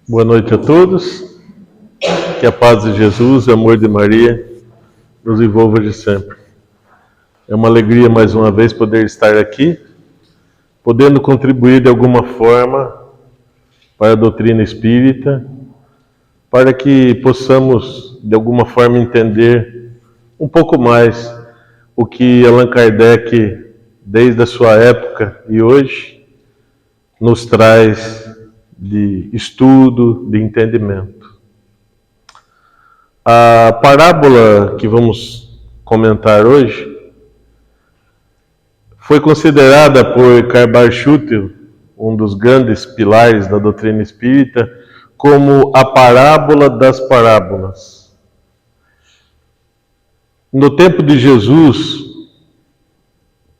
Boa noite a todos. Que a paz de Jesus e o amor de Maria nos envolva de sempre. É uma alegria mais uma vez poder estar aqui, podendo contribuir de alguma forma para a doutrina espírita, para que possamos de alguma forma entender um pouco mais o que Allan Kardec, desde a sua época e hoje, nos traz de estudo, de entendimento. A parábola que vamos comentar hoje foi considerada por Karl Schutel, um dos grandes pilares da doutrina espírita, como a parábola das parábolas. No tempo de Jesus,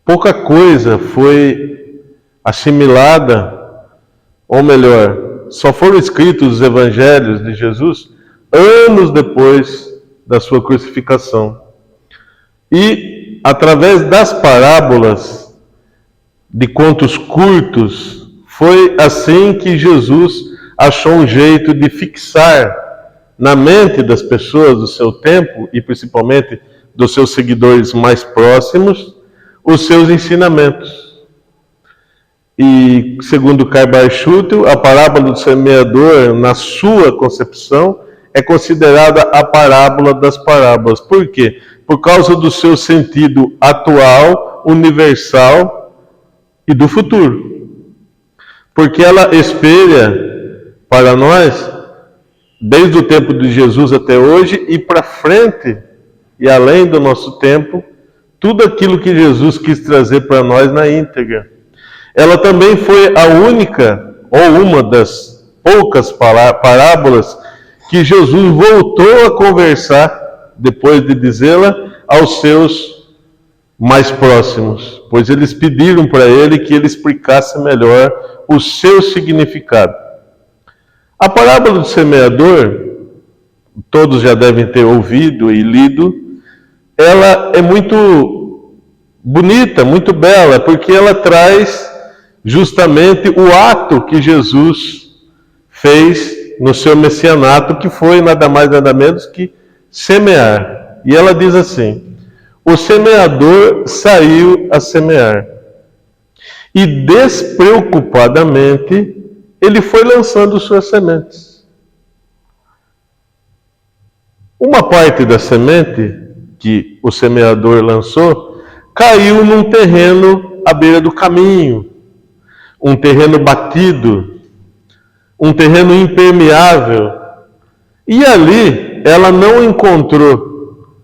pouca coisa foi assimilada, ou melhor, só foram escritos os evangelhos de Jesus anos depois da sua crucificação. E, através das parábolas, de contos curtos, foi assim que Jesus achou um jeito de fixar na mente das pessoas do seu tempo, e principalmente dos seus seguidores mais próximos, os seus ensinamentos. E, segundo Karl Schutel, a parábola do semeador, na sua concepção, é considerada a parábola das parábolas. Por quê? Por causa do seu sentido atual, universal e do futuro. Porque ela espelha para nós, desde o tempo de Jesus até hoje e para frente, e além do nosso tempo, tudo aquilo que Jesus quis trazer para nós na íntegra. Ela também foi a única, ou uma das poucas parábolas que Jesus voltou a conversar, depois de dizê-la, aos seus mais próximos, pois eles pediram para ele que ele explicasse melhor o seu significado. A parábola do semeador, todos já devem ter ouvido e lido, ela é muito bonita, muito bela, porque ela traz justamente o ato que Jesus fez no seu messianato, que foi nada mais nada menos que semear. E ela diz assim: o semeador saiu a semear, e despreocupadamente ele foi lançando suas sementes. Uma parte da semente que o semeador lançou caiu num terreno à beira do caminho, um terreno batido, um terreno impermeável. E ali ela não encontrou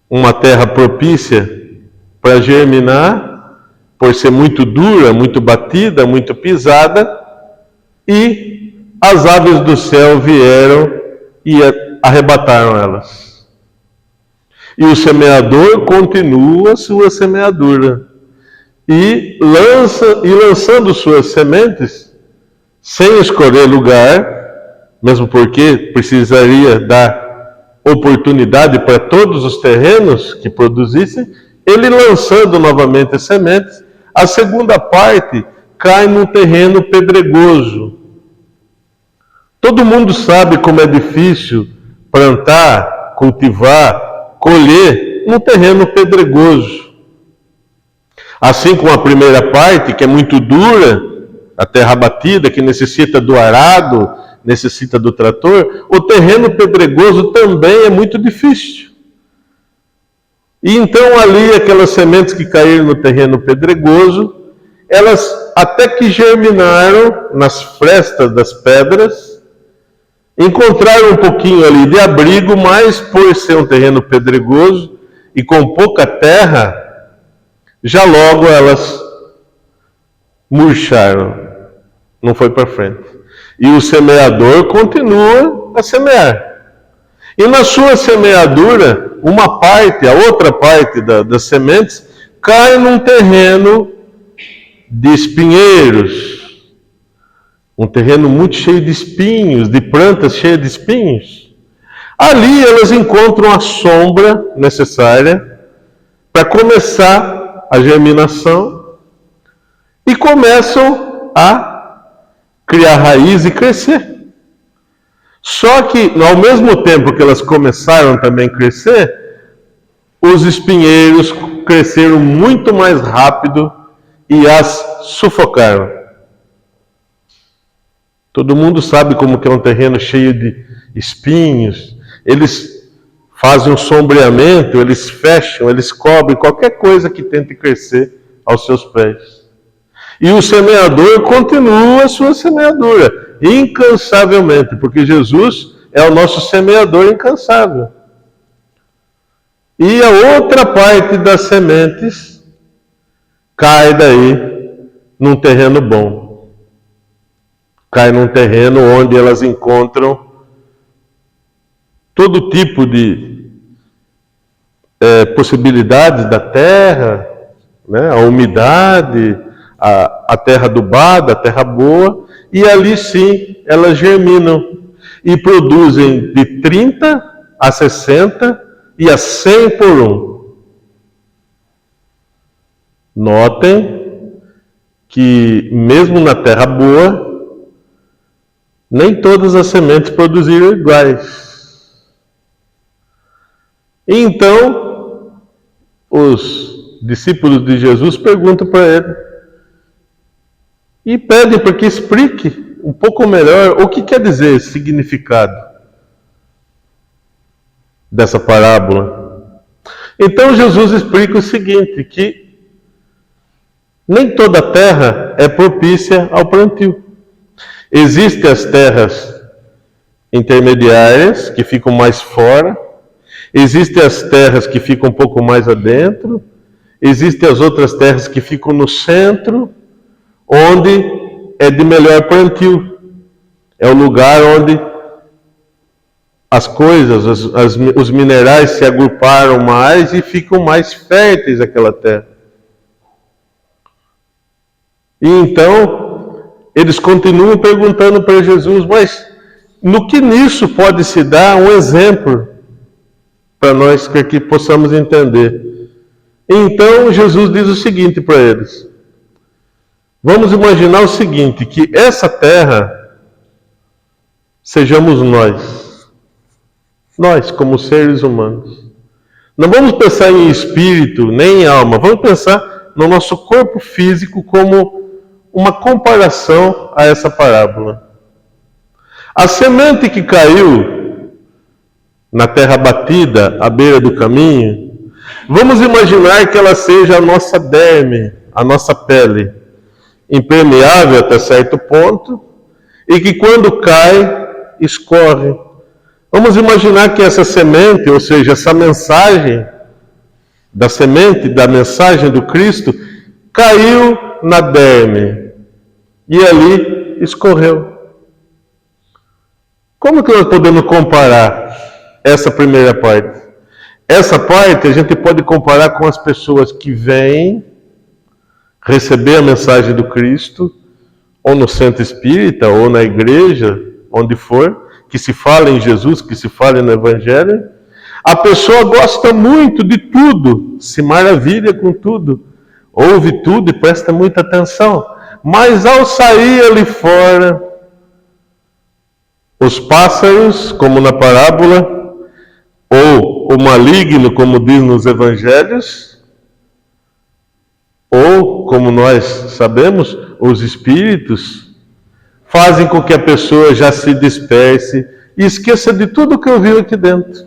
uma terra propícia para germinar, por ser muito dura, muito batida, muito pisada, e as aves do céu vieram e arrebataram elas. E o semeador continua sua semeadura. E lançando suas sementes, sem escolher lugar, mesmo porque precisaria dar oportunidade para todos os terrenos que produzissem, ele lançando novamente as sementes, a segunda parte cai num terreno pedregoso. Todo mundo sabe como é difícil plantar, cultivar, colher num terreno pedregoso. Assim como a primeira parte, que é muito dura, a terra batida, que necessita do arado, necessita do trator, o terreno pedregoso também é muito difícil. E então ali, aquelas sementes que caíram no terreno pedregoso, elas até que germinaram nas frestas das pedras, encontraram um pouquinho ali de abrigo, mas por ser um terreno pedregoso e com pouca terra, já logo elas murcharam, não foi para frente. E o semeador continua a semear. E na sua semeadura, uma parte, a outra parte das sementes, cai num terreno de espinheiros, um terreno muito cheio de espinhos, de plantas cheias de espinhos. Ali elas encontram a sombra necessária para começar a germinação e começam a criar raiz e crescer. Só que, ao mesmo tempo que elas começaram também a crescer, os espinheiros cresceram muito mais rápido e as sufocaram. Todo mundo sabe como que é um terreno cheio de espinhos. Eles fazem um sombreamento, eles fecham, eles cobrem qualquer coisa que tente crescer aos seus pés. E o semeador continua a sua semeadura, incansavelmente, porque Jesus é o nosso semeador incansável. E a outra parte das sementes cai daí num terreno bom. Cai num terreno onde elas encontram todo tipo de possibilidades da terra, né? A umidade, a terra adubada, a terra boa, e ali sim elas germinam e produzem de 30 a 60 e a 100 por um. Notem que mesmo na terra boa, nem todas as sementes produziram iguais. Então, os discípulos de Jesus perguntam para ele e pedem para que explique um pouco melhor o que quer dizer esse significado dessa parábola. Então Jesus explica o seguinte, que nem toda terra é propícia ao plantio. Existem as terras intermediárias, que ficam mais fora, existem as terras que ficam um pouco mais adentro, existem as outras terras que ficam no centro, onde é de melhor plantio. É o lugar onde as coisas, os minerais se agruparam mais e ficam mais férteis aquela terra. E então, eles continuam perguntando para Jesus, mas no que nisso pode se dar um exemplo para nós que possamos entender? Então, Jesus diz o seguinte para eles. Vamos imaginar o seguinte, que essa terra sejamos nós. Nós, como seres humanos. Não vamos pensar em espírito, nem em alma. Vamos pensar no nosso corpo físico como uma comparação a essa parábola. A semente que caiu na terra batida, à beira do caminho, vamos imaginar que ela seja a nossa derme, a nossa pele, impermeável até certo ponto, e que quando cai, escorre. Vamos imaginar que essa semente, ou seja, essa mensagem da semente, da mensagem do Cristo, caiu na derme e ali escorreu. Como que nós podemos comparar essa primeira parte? Essa parte a gente pode comparar com as pessoas que vêm receber a mensagem do Cristo, ou no centro espírita, ou na igreja, onde for, que se fala em Jesus, que se fala no Evangelho. A pessoa gosta muito de tudo, se maravilha com tudo, ouve tudo e presta muita atenção. Mas ao sair ali fora, os pássaros, como na parábola, ou o maligno, como diz nos Evangelhos, ou, como nós sabemos, os espíritos, fazem com que a pessoa já se disperse e esqueça de tudo que ouviu aqui dentro.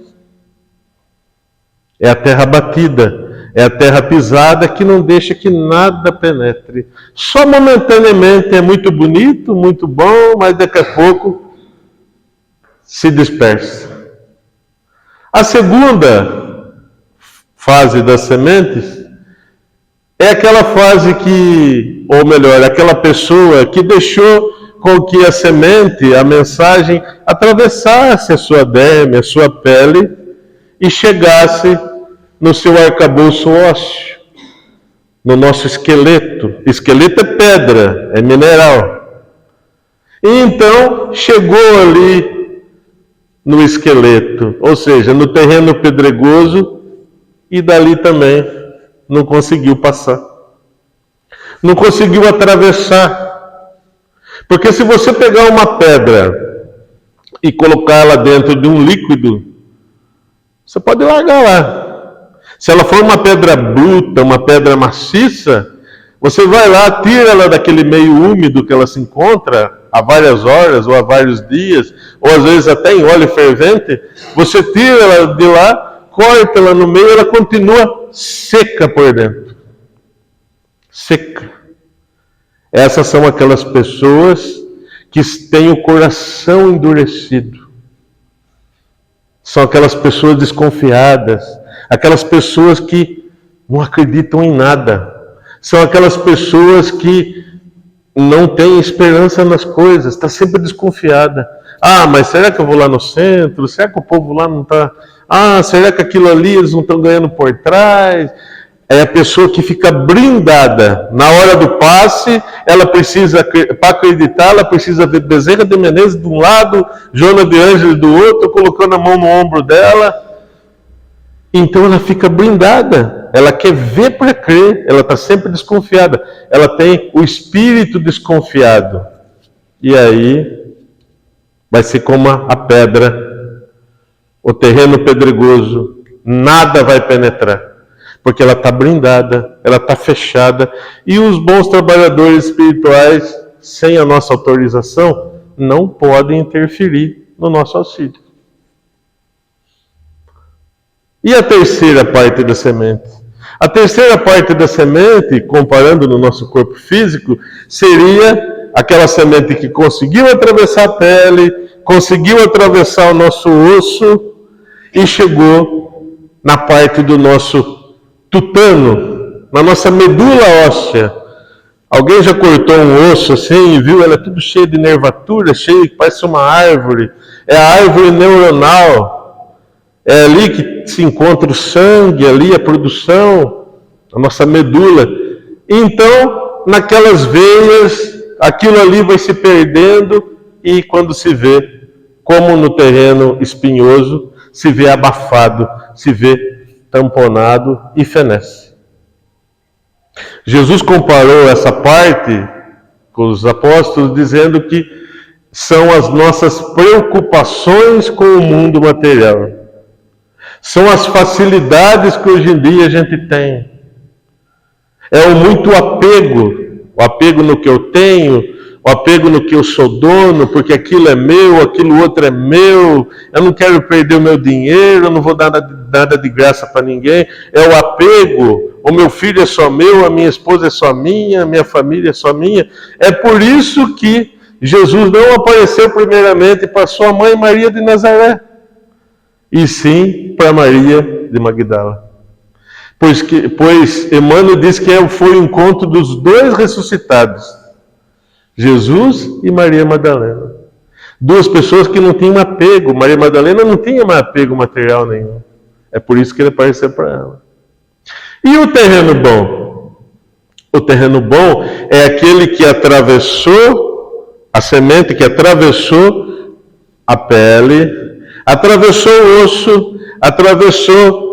É a terra batida, é a terra pisada que não deixa que nada penetre. Só momentaneamente é muito bonito, muito bom, mas daqui a pouco se dispersa. A segunda fase das sementes é aquela fase que, ou melhor, aquela pessoa que deixou com que a semente, a mensagem, atravessasse a sua derme, a sua pele e chegasse no seu arcabouço ósseo, no nosso esqueleto. Esqueleto é pedra, é mineral. E então chegou ali no esqueleto, ou seja, no terreno pedregoso, e dali também não conseguiu passar. Não conseguiu atravessar. Porque se você pegar uma pedra e colocá-la dentro de um líquido, você pode largar lá. Se ela for uma pedra bruta, uma pedra maciça, você vai lá, tira ela daquele meio úmido que ela se encontra há várias horas, ou há vários dias, ou às vezes até em óleo fervente, você tira ela de lá, corta ela no meio, ela continua seca por dentro. Seca. Essas são aquelas pessoas que têm o coração endurecido. São aquelas pessoas desconfiadas, aquelas pessoas que não acreditam em nada. São aquelas pessoas que não têm esperança nas coisas, está sempre desconfiada. Ah, mas será que eu vou lá no centro? Será que o povo lá não está... Ah, será que aquilo ali eles não estão ganhando por trás? É a pessoa que fica blindada. Na hora do passe, ela precisa, para acreditar, ela precisa ver Bezerra de Menezes de um lado, Joana de Ângeles do outro, colocando a mão no ombro dela. Então ela fica blindada. Ela quer ver para crer. Ela está sempre desconfiada. Ela tem o espírito desconfiado. E aí vai ser como a pedra, o terreno pedregoso. Nada vai penetrar. Porque ela está blindada, ela está fechada. E os bons trabalhadores espirituais, sem a nossa autorização, não podem interferir no nosso auxílio. E a terceira parte da semente? A terceira parte da semente, comparando no nosso corpo físico, seria aquela semente que conseguiu atravessar a pele, conseguiu atravessar o nosso osso e chegou na parte do nosso tutano, na nossa medula óssea. Alguém já cortou um osso assim e viu? Ela é tudo cheia de nervatura, cheia, parece uma árvore. É a árvore neuronal. É ali que se encontra o sangue, ali a produção, a nossa medula. Então, naquelas veias, aquilo ali vai se perdendo e quando se vê, como no terreno espinhoso, se vê abafado, se vê tamponado e fenece. Jesus comparou essa parte com os apóstolos, dizendo que são as nossas preocupações com o mundo material. São as facilidades que hoje em dia a gente tem. É o muito apego, o apego no que eu tenho, o apego no que eu sou dono, porque aquilo é meu, aquilo outro é meu, eu não quero perder o meu dinheiro, eu não vou dar nada de graça para ninguém. É o apego, o meu filho é só meu, a minha esposa é só minha, a minha família é só minha. É por isso que Jesus não apareceu primeiramente para sua mãe Maria de Nazaré, e sim para Maria de Magdala. Pois Emmanuel diz que foi o encontro dos dois ressuscitados, Jesus e Maria Madalena. Duas pessoas que não tinham apego. Maria Madalena não tinha mais apego material nenhum. É por isso que ele apareceu para ela. E o terreno bom? O terreno bom é aquele que atravessou, a semente que atravessou a pele, atravessou o osso, atravessou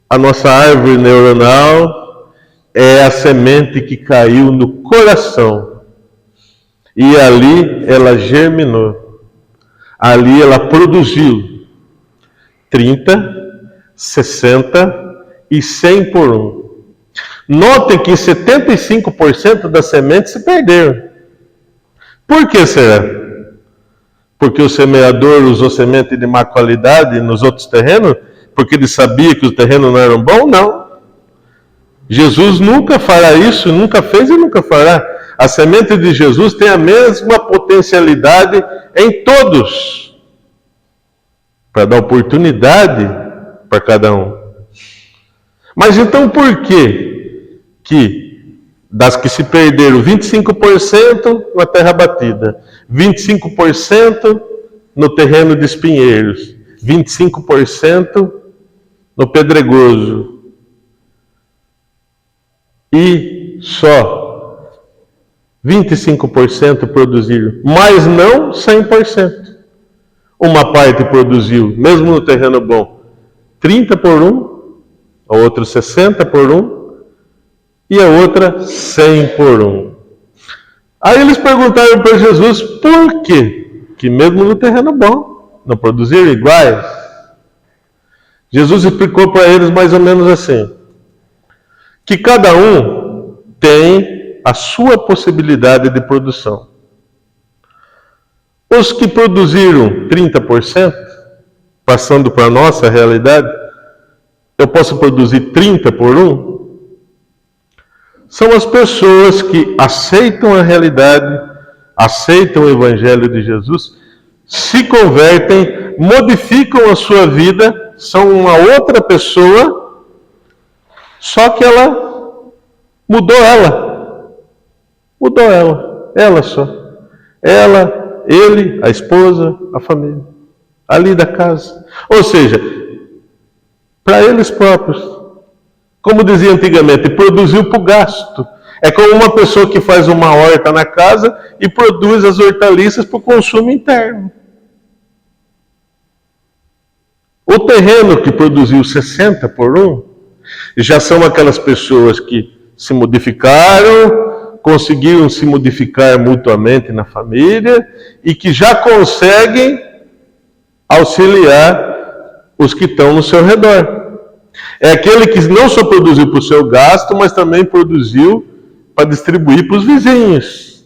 a nossa árvore neuronal. É a semente que caiu no coração. E ali ela germinou. Ali ela produziu 30, 60 e 100 por um. Notem que 75% das sementes se perderam. Por que será? Porque o semeador usou semente de má qualidade nos outros terrenos? Porque ele sabia que os terrenos não eram bons? Não. Jesus nunca fará isso, nunca fez e nunca fará. A semente de Jesus tem a mesma potencialidade em todos, para dar oportunidade para cada um. Mas então por que das que se perderam, 25% na terra batida, 25% no terreno de espinheiros, 25% no pedregoso, e só 25% produziram, mas não 100%. Uma parte produziu, mesmo no terreno bom, 30 por um, a outra 60 por um, e a outra 100 por um. Aí eles perguntaram para Jesus, por quê? que mesmo no terreno bom, não produziram iguais. Jesus explicou para eles mais ou menos assim, que cada um tem a sua possibilidade de produção. Os que produziram 30%, passando para a nossa realidade, eu posso produzir 30 por 1, são as pessoas que aceitam a realidade, aceitam o Evangelho de Jesus, se convertem, modificam a sua vida, são uma outra pessoa, só que ela mudou ela só. Ela, ele, a esposa, a família, ali da casa. Ou seja, para eles próprios. Como dizia antigamente, produziu para o gasto. É como uma pessoa que faz uma horta na casa e produz as hortaliças para o consumo interno. O terreno que produziu 60 por 1, já são aquelas pessoas que se modificaram, conseguiram se modificar mutuamente na família e que já conseguem auxiliar os que estão no seu redor. É aquele que não só produziu para o seu gasto, mas também produziu para distribuir para os vizinhos.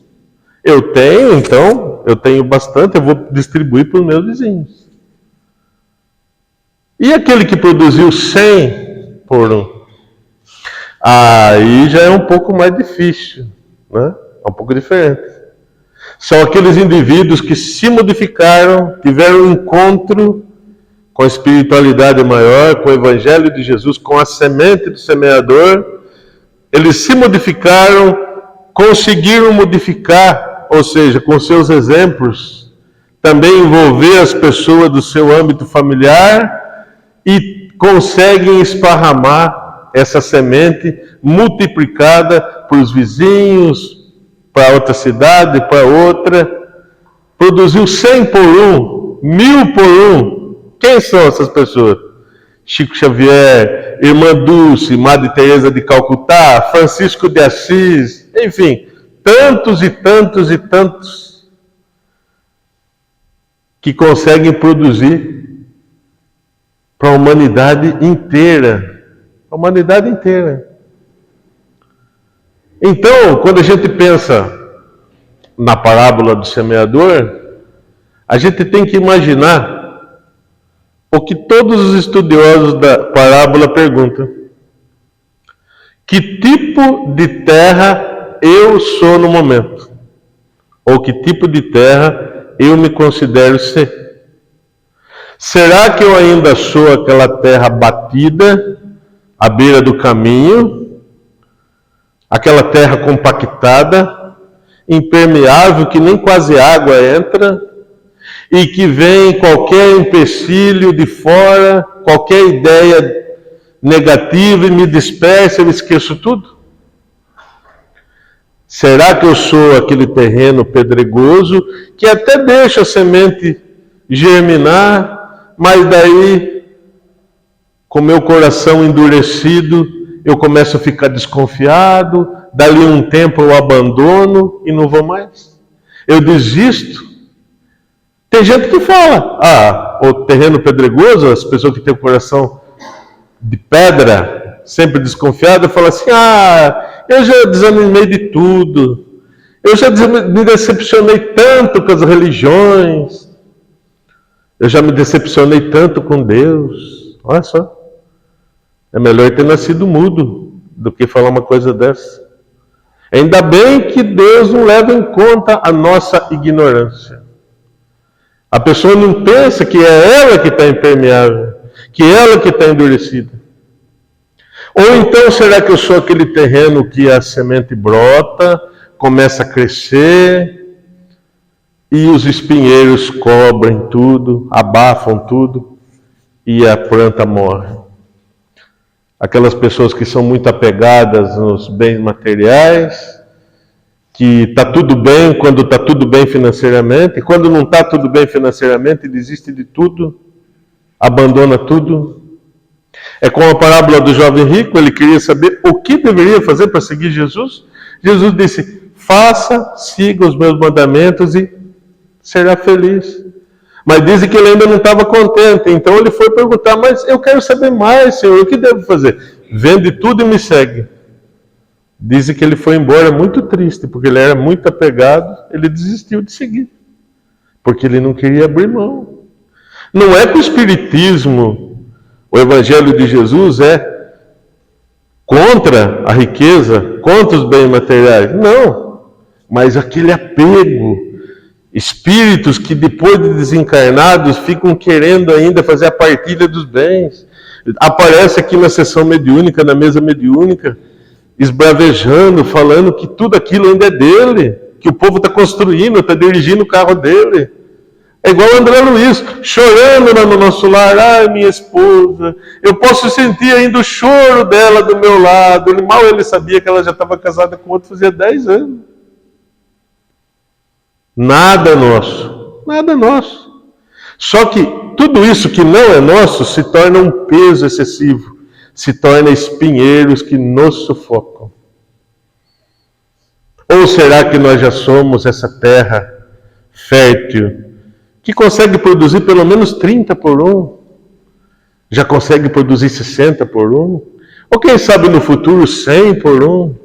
Eu tenho bastante, eu vou distribuir para os meus vizinhos. E aquele que produziu 100 por 1? Aí já é um pouco mais difícil, né? É um pouco diferente. São aqueles indivíduos que se modificaram, tiveram um encontro com a espiritualidade maior, com o Evangelho de Jesus, com a semente do semeador. Eles se modificaram, conseguiram modificar, ou seja, com seus exemplos, também envolver as pessoas do seu âmbito familiar e conseguem esparramar essa semente multiplicada para os vizinhos, para outra cidade, para outra. Produziu 100 por 1, 1000 por 1. Quem são essas pessoas? Chico Xavier, Irmã Dulce, Madre Teresa de Calcutá, Francisco de Assis, enfim, tantos e tantos e tantos que conseguem produzir para a humanidade inteira. A humanidade inteira. Então, quando a gente pensa na parábola do semeador, a gente tem que imaginar o que todos os estudiosos da parábola perguntam: que tipo de terra eu sou no momento? Ou que tipo de terra eu me considero ser? Será que eu ainda sou aquela terra batida, à beira do caminho, aquela terra compactada, impermeável, que nem quase água entra, e que vem qualquer empecilho de fora, qualquer ideia negativa e me dispersa, eu esqueço tudo? Será que eu sou aquele terreno pedregoso que até deixa a semente germinar, mas daí, com meu coração endurecido, eu começo a ficar desconfiado, dali um tempo eu abandono e não vou mais? Eu desisto? Tem gente que fala, o terreno pedregoso, as pessoas que têm o coração de pedra, sempre desconfiado, falam assim, eu já desanimei de tudo, eu já me decepcionei tanto com as religiões, eu já me decepcionei tanto com Deus. Olha só, é melhor ter nascido mudo do que falar uma coisa dessa. Ainda bem que Deus não leva em conta a nossa ignorância. A pessoa não pensa que é ela que está impermeável, que é ela que está endurecida. Ou então, será que eu sou aquele terreno que a semente brota, começa a crescer, e os espinheiros cobrem tudo, abafam tudo, e a planta morre? Aquelas pessoas que são muito apegadas nos bens materiais, que está tudo bem quando está tudo bem financeiramente, e quando não está tudo bem financeiramente, desiste de tudo, abandona tudo. É como a parábola do jovem rico, ele queria saber o que deveria fazer para seguir Jesus. Jesus disse, siga os meus mandamentos e será feliz. Mas dizem que ele ainda não estava contente, então ele foi perguntar, mas eu quero saber mais, Senhor, o que devo fazer? Vende tudo e me segue. Dizem que ele foi embora muito triste, porque ele era muito apegado, ele desistiu de seguir, porque ele não queria abrir mão. Não é que o Espiritismo, o Evangelho de Jesus é contra a riqueza, contra os bens materiais. Não, mas aquele apego, espíritos que depois de desencarnados ficam querendo ainda fazer a partilha dos bens. Aparece aqui na sessão mediúnica, na mesa mediúnica, esbravejando, falando que tudo aquilo ainda é dele, que o povo está construindo, está dirigindo o carro dele. É igual o André Luiz, chorando lá no nosso lar, ai minha esposa, eu posso sentir ainda o choro dela do meu lado. Mal ele sabia que ela já estava casada com outro fazia 10 anos. Nada nosso, nada nosso. Só que tudo isso que não é nosso se torna um peso excessivo, se torna espinheiros que nos sufocam. Ou será que nós já somos essa terra fértil, que consegue produzir pelo menos 30 por 1? Já consegue produzir 60 por 1? Ou quem sabe no futuro 100 por 1?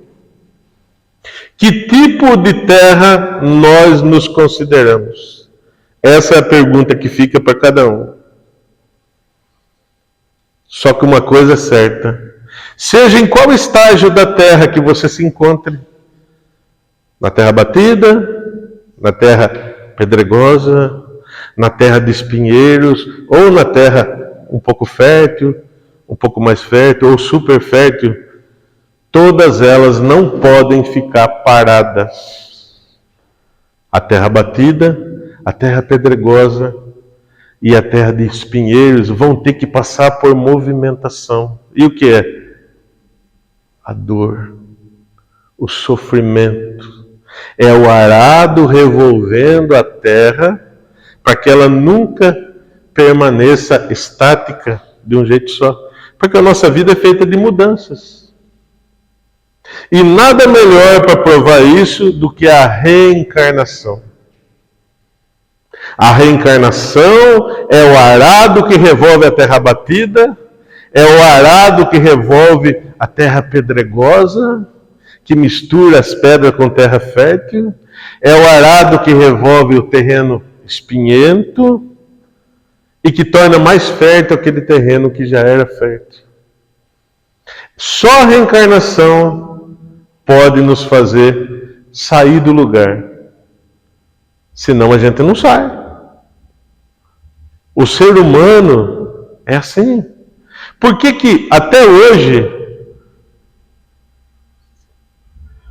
Que tipo de terra nós nos consideramos? Essa é a pergunta que fica para cada um. Só que uma coisa é certa. Seja em qual estágio da terra que você se encontre, na terra batida, na terra pedregosa, na terra de espinheiros, ou na terra um pouco fértil, um pouco mais fértil, ou super fértil, todas elas não podem ficar paradas. A terra batida, a terra pedregosa e a terra de espinheiros vão ter que passar por movimentação. E o que é? A dor, o sofrimento. É o arado revolvendo a terra para que ela nunca permaneça estática de um jeito só. Porque a nossa vida é feita de mudanças. E nada melhor para provar isso do que a reencarnação. A reencarnação é o arado que revolve a terra batida, é o arado que revolve a terra pedregosa, que mistura as pedras com terra fértil, é o arado que revolve o terreno espinhento e que torna mais fértil aquele terreno que já era fértil. Só a reencarnação pode nos fazer sair do lugar. Senão a gente não sai. O ser humano é assim. Por que até hoje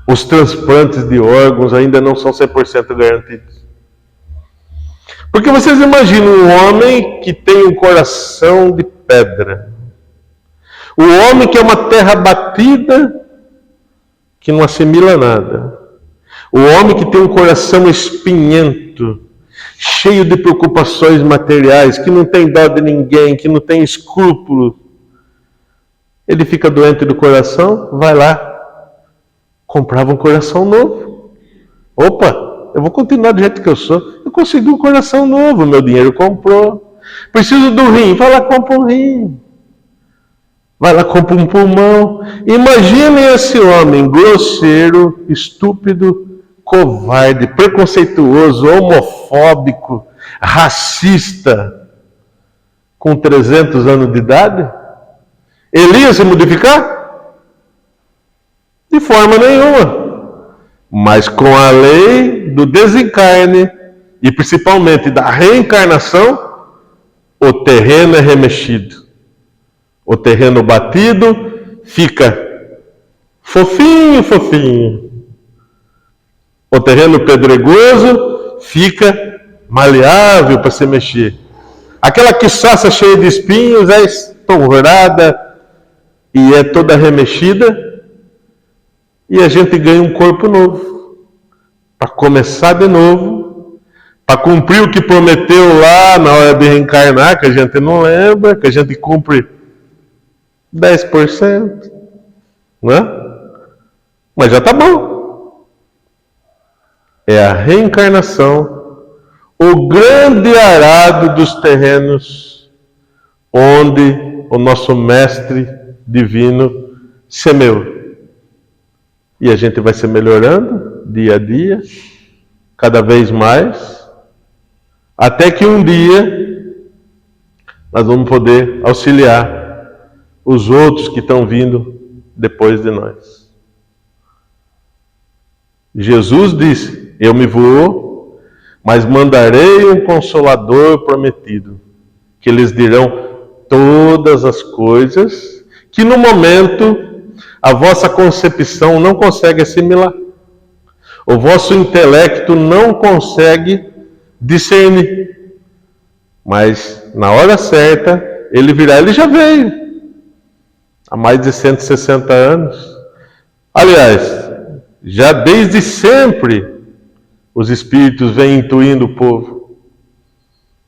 os transplantes de órgãos ainda não são 100% garantidos? Porque vocês imaginam um homem que tem um coração de pedra. O homem que é uma terra batida, que não assimila nada. O homem que tem um coração espinhento, cheio de preocupações materiais, que não tem dó de ninguém, que não tem escrúpulo. Ele fica doente do coração, vai lá, comprava um coração novo. Opa, eu vou continuar do jeito que eu sou. Eu consegui um coração novo, meu dinheiro comprou. Preciso do rim, vai lá, compra um rim. Vai lá, compra um pulmão. Imaginem esse homem grosseiro, estúpido, covarde, preconceituoso, homofóbico, racista, com 300 anos de idade. Ele ia se modificar? De forma nenhuma. Mas com a lei do desencarne e principalmente da reencarnação, o terreno é remexido. O terreno batido fica fofinho, fofinho. O terreno pedregoso fica maleável para se mexer. Aquela quiçaça cheia de espinhos é estourada e é toda remexida. E a gente ganha um corpo novo. Para começar de novo. Para cumprir o que prometeu lá na hora de reencarnar, que a gente não lembra, que a gente cumpre 10%. Não é? Mas já está bom. É a reencarnação o grande arado dos terrenos onde o nosso Mestre Divino semeou. E a gente vai se melhorando dia a dia, cada vez mais, até que um dia nós vamos poder auxiliar os outros que estão vindo depois de nós. Jesus disse: eu me vou, mas mandarei um Consolador prometido, que lhes dirão todas as coisas que no momento a vossa concepção não consegue assimilar. O vosso intelecto não consegue discernir. Mas na hora certa, ele virá. Ele já veio. Há mais de 160 anos. Aliás, já desde sempre, os Espíritos vêm intuindo o povo.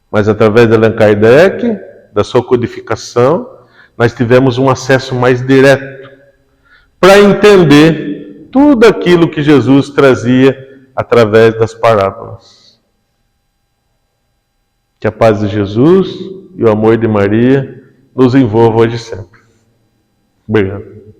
Mas através de Allan Kardec, da sua codificação, nós tivemos um acesso mais direto para entender tudo aquilo que Jesus trazia através das parábolas. Que a paz de Jesus e o amor de Maria nos envolvam hoje e sempre. Obrigado.